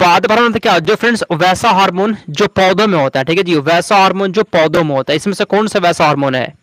पादप हार्मोन मतलब क्या, जो फ्रेंड्स वैसा हार्मोन जो पौधों में होता है, ठीक है जी, वैसा हार्मोन जो पौधों में होता है, इसमें से कौन सा वैसा हार्मोन है?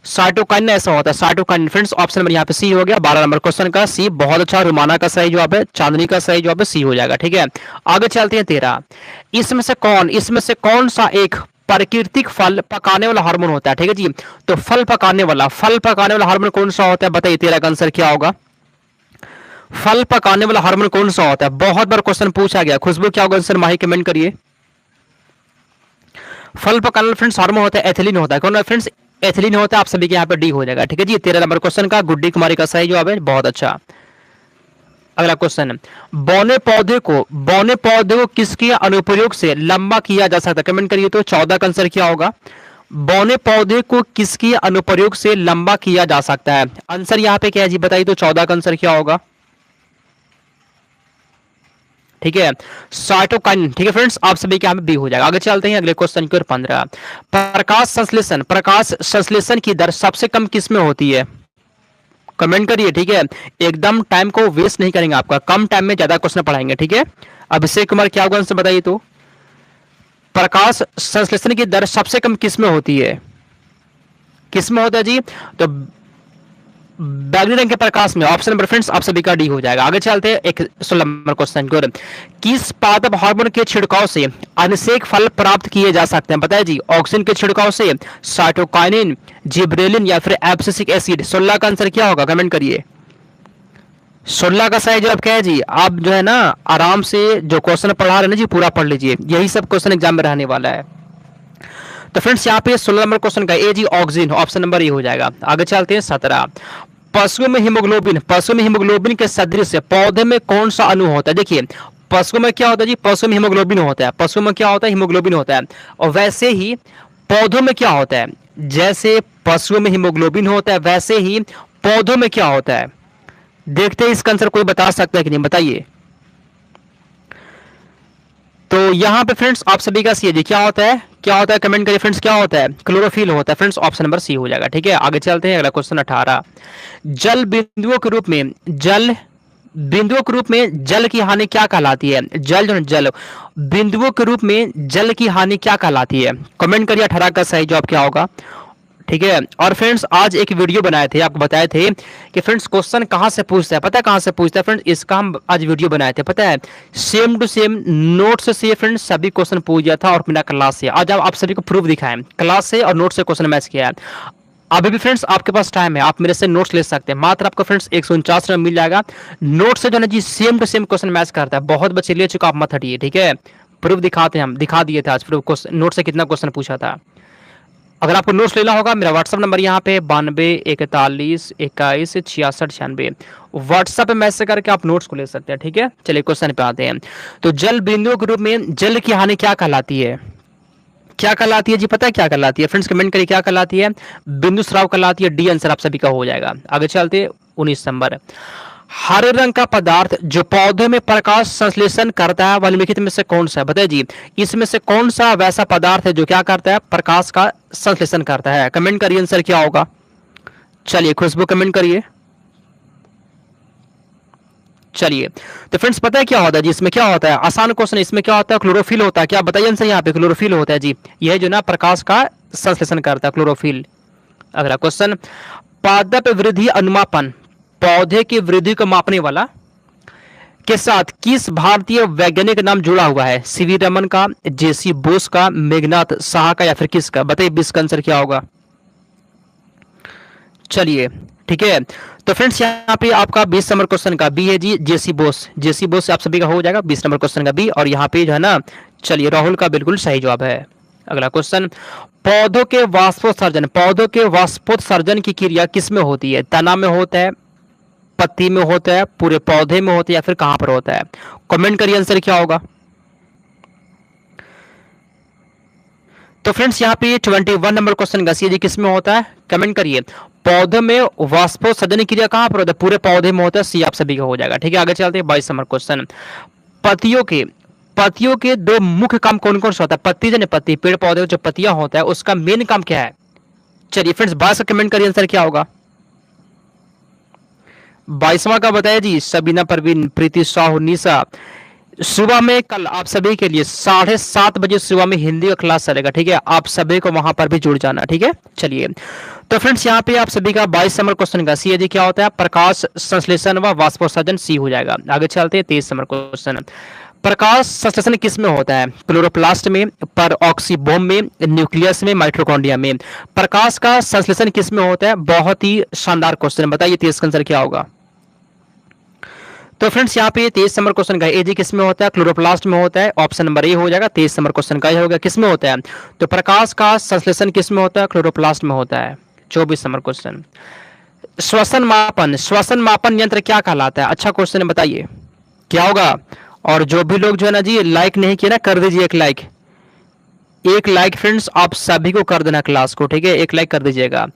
साइटोकाइन ऐसा होता है, साइटोकाइन। फ्रेंड्स ऑप्शन नंबर यहाँ पे सी हो गया 12 नंबर क्वेश्चन का सी। बहुत अच्छा, रुमाना का सही जवाब है, चांदनी का सही जवाब है सी हो जाएगा। ठीक है, आगे चलते हैं 13। इसमें से कौन सा एक प्राकृतिक फल पकाने वाला हार्मोन होता है? ठीक है जी, तो फल पकाने वाला हार्मोन कौन सा होता है? बताइए, 13 का आंसर क्या होगा? फल पकाने वाला हार्मोन कौन सा होता है? बहुत बार क्वेश्चन पूछा गया। खुशबू क्या होगा आंसर? माही कमेंट करिए। फल पकाने वाला फ्रेंड्स हार्मोन होता है एथिलीन होता है। कौन है फ्रेंड्स? एथिलीन होता है। आप सभी के यहाँ पे डी हो जाएगा। ठीक है जी, 13 नंबर क्वेश्चन का गुड्डी कुमारी का सही जवाब है। बहुत अच्छा। अगला क्वेश्चन, बौने पौधे को किसके अनुप्रयोग से लंबा किया जा सकता है? कमेंट करिए तो 14 का आंसर क्या होगा? बौने पौधे को किसके अनुप्रयोग से लंबा किया जा सकता है? आंसर यहाँ पे क्या है जी? बताइए तो 14 का आंसर क्या होगा? ठीक है, साइटोकाइन। ठीक है फ्रेंड्स, आप सभी के यहाँ पे बी हो जाएगा। आगे चलते हैं अगले क्वेश्चन की ओर। 15, प्रकाश संश्लेषण की दर सबसे कम किस में होती है? कमेंट करिए। ठीक है, एकदम टाइम को वेस्ट नहीं करेंगे आपका, कम टाइम में ज्यादा क्वेश्चन पढ़ाएंगे। ठीक है, अभिषेक कुमार क्या होगा आंसर बताइए तो? प्रकाश संश्लेषण की दर सबसे कम किस में होती है? किस में होता है जी? तो बैगनी रंग के प्रकाश में। ऑप्शन नंबर फ्रेंड्स आप सभी का डी हो जाएगा। आगे चलते हैं एक 16 नंबर क्वेश्चन की ओर। किस पादप हार्मोन के छिड़काव से अनिषेक फल प्राप्त किए जा सकते हैं? बताइए जी, ऑक्सीजन के छिड़काव से, साइटोकाइनिन, जिब्रेलिन या फिर एब्सिसिक एसिड। 16 का आंसर क्या होगा? कमेंट करिए। 16 का सही जवाब क्या है जी? आप जो है ना आराम से जो क्वेश्चन पढ़ा रहे हैं ना जी, पूरा पढ़ लीजिए, यही सब क्वेश्चन एग्जाम में रहने वाला है। तो फ्रेंड्स यहाँ पे 16 नंबर क्वेश्चन का ए जी ऑक्सीजन, ऑप्शन नंबर ए हो जाएगा। आगे चलते हैं 17। पशु में हीमोग्लोबिन के सदृश पौधे में कौन सा अणु होता है? देखिए, पशु में क्या होता है जी? पशु में हीमोग्लोबिन होता है। पशु में क्या होता है? हीमोग्लोबिन होता है। और वैसे ही पौधों में क्या होता है? जैसे पशुओं में हीमोग्लोबिन होता है, वैसे ही पौधों में क्या होता है? देखते हैं इसका आंसर कोई बता सकता है कि नहीं, बताइए। तो यहाँ पे फ्रेंड्स आप सभी का सी है जी, क्या होता है? क्या होता है? कमेंट करिए फ्रेंड्स, क्या होता है? क्लोरोफिल होता है फ्रेंड्स, ऑप्शन नंबर सी हो जाएगा। ठीक है, आगे चलते हैं अगला क्वेश्चन 18। जल बिंदुओं के रूप में जल की हानि क्या कहलाती है? जल बिंदुओं के रूप में जल की हानि क्या कहलाती है? कमेंट करिए 18 का सही जवाब क्या होगा। ठीक है, और फ्रेंड्स आज एक वीडियो बनाए थे, आपको बताए थे कि फ्रेंड्स क्वेश्चन कहां से पूछता है, पता है कहां से पूछता है फ्रेंड्स? इसका हम आज वीडियो बनाए थे, पता है, सेम टू सेम नोट्स से फ्रेंड्स सभी क्वेश्चन पूछ दिया था और बिना क्लास से। आज आप सभी को प्रूफ दिखाएं, क्लास से और नोट से क्वेश्चन मैच किया है। अभी भी फ्रेंड्स आपके पास टाइम है, आप मेरे से नोट्स ले सकते हैं। मात्र आपको फ्रेंड्स 149 में मिल जाएगा। नोट से जो है जी same to same question match करता है। बहुत बच्चे ले चुका, आप मत हटिए। ठीक है, प्रूफ दिखाते हैं, हम दिखा दिए थे आज प्रूफ, नोट से कितना क्वेश्चन पूछा था। अगर आपको नोट्स लेना होगा, मेरा व्हाट्सअप नंबर यहाँ पे 9241216696। व्हाट्सएप पे मैसेज करके आप नोट्स को ले सकते हैं। ठीक है, चलिए क्वेश्चन पे आते हैं। तो जल बिंदुओं के रूप में जल की हानि क्या कहलाती है? क्या कहलाती है जी? पता है क्या कहलाती है फ्रेंड्स? कमेंट करिए क्या कहलाती है? बिंदु स्राव कहलाती है। डी आंसर आप सभी का हो जाएगा। आगे चलते 19 नंबर। हरे रंग का पदार्थ जो पौधे में प्रकाश संश्लेषण करता है, निम्नलिखित में से कौन सा है? बताइए जी, इसमें से कौन सा वैसा पदार्थ है जो क्या करता है? प्रकाश का संश्लेषण करता है। कमेंट करिए आंसर क्या होगा। चलिए खुशबू कमेंट करिए। चलिए, तो फ्रेंड्स पता है क्या होता है जी? इसमें क्या होता है? आसान क्वेश्चन। इसमें क्या होता है? क्लोरोफिल होता है। क्या बताइए आंसर यहाँ पे? क्लोरोफिल होता है जी, यह जो ना प्रकाश का संश्लेषण करता है, क्लोरोफिल। अगला क्वेश्चन, पादप वृद्धि अनुमापन, पौधे की वृद्धि को मापने वाला के साथ किस भारतीय वैज्ञानिक का नाम जुड़ा हुआ है? सीवी रमन का, जेसी बोस का, मेघनाथ साहा का या फिर किसका? बताइए 20 का आंसर क्या होगा। चलिए ठीक है, तो फ्रेंड्स यहाँ पे आपका 20 नंबर क्वेश्चन का बी है जी, जेसी बोस। जेसी बोस आप सभी का हो जाएगा 20 नंबर क्वेश्चन का बी। और यहाँ पे जो है ना, चलिए राहुल का बिल्कुल सही जवाब है। अगला क्वेश्चन, पौधों के वाष्पोत्सर्जन की क्रिया किस में होती है? तना में होता है, पत्ती में होता है, पूरे पौधे में होता है या फिर कहां पर होता है? कमेंट करिए आंसर क्या होगा। तो फ्रेंड्स यहाँ पे 21 नंबर क्वेश्चन का सी जी किस में होता है? कमेंट करिए। पौधे में वाष्पोत्सर्जन क्रिया कहां पर होता है? पूरे पौधे में होता है। सी आप सभी का हो जाएगा। ठीक है, आगे चलते हैं 22 नंबर क्वेश्चन। पत्तियों के दो मुख्य काम कौन कौन सा होता है? पत्ती जो पत्ती पेड़ पौधे जो पत्तियां होता है उसका मेन काम क्या है? चलिए फ्रेंड्स 22 का कमेंट करिए आंसर क्या होगा। 22वां का बताया जी, सबीना परवीन, प्रीति साहू, निशा, सुबह में कल आप सभी के लिए 7:30 बजे सुबह में हिंदी का क्लास चलेगा, ठीक है। आप सभी को वहां पर भी जुड़ जाना, ठीक है। चलिए, तो फ्रेंड्स यहाँ पे आप सभी का 22 नंबर क्वेश्चन का सी है जी, क्या होता है, प्रकाश संश्लेषण व वाष्पोत्सर्जन, सी हो जाएगा। आगे चलते हैं 23 नंबर क्वेश्चन। प्रकाश संश्लेषण किस में होता है, क्लोरोप्लास्ट में, पर ऑक्सीबोम में, न्यूक्लियस में, माइटोकॉन्ड्रिया में। प्रकाश का संश्लेषण किस में होता है, बहुत ही शानदार क्वेश्चन, बताइए 23 का आंसर क्या होगा। तो फ्रेंड्स यहाँ पे 23 नंबर क्वेश्चन का ए जी किस में होता है, क्लोरोप्लास्ट में होता है, ऑप्शन नंबर ए हो जाएगा। 23 नंबर क्वेश्चन का ये होगा किस में होता है, तो प्रकाश का संश्लेषण किस में होता है, क्लोरोप्लास्ट में होता है। 24 नंबर क्वेश्चन, श्वसन मापन यंत्र क्या कहलाता है, अच्छा क्वेश्चन है, बताइए क्या होगा। और जो भी लोग जो है ना जी लाइक नहीं किए ना, कर दीजिए एक लाइक, एक लाइक फ्रेंड्स आप सभी को कर देना क्लास को, ठीक है, एक लाइक कर दीजिएगा।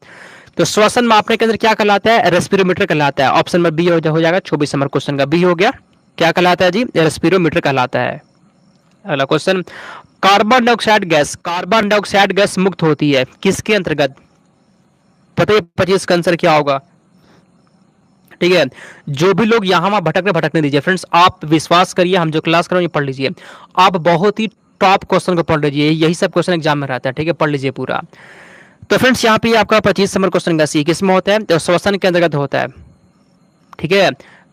तो श्वसन मापने के अंदर क्या कहलाता है, रेस्पिरोमीटर कहलाता है। ऑप्शन नंबर बी हो जाएगा। 24 नंबर क्वेश्चन का बी हो गया, क्या कहलाता है जी, रेस्पिरोमीटर कहलाता है। अगला क्वेश्चन, कार्बन डाइऑक्साइड गैस मुक्त होती है किसके अंतर्गत, पता है 25 का आंसर क्या होगा, ठीक है। जो भी लोग यहां वहां भटकने दीजिए फ्रेंड्स, आप विश्वास करिए, हम जो क्लास कर रहे हैं पढ़ लीजिए, आप बहुत ही टॉप क्वेश्चन को पढ़ लीजिए, यही सब क्वेश्चन एग्जाम में रहता है, ठीक है, पढ़ लीजिए पूरा। तो फ्रेंड्स यहाँ पे आपका 25 नंबर क्वेश्चन का सी किस में होता है, तो श्वसन के अंतर्गत होता है, ठीक है।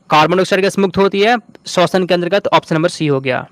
कार्बन डाइऑक्साइड गैस मुक्त होती है श्वसन के अंतर्गत, ऑप्शन नंबर सी हो गया।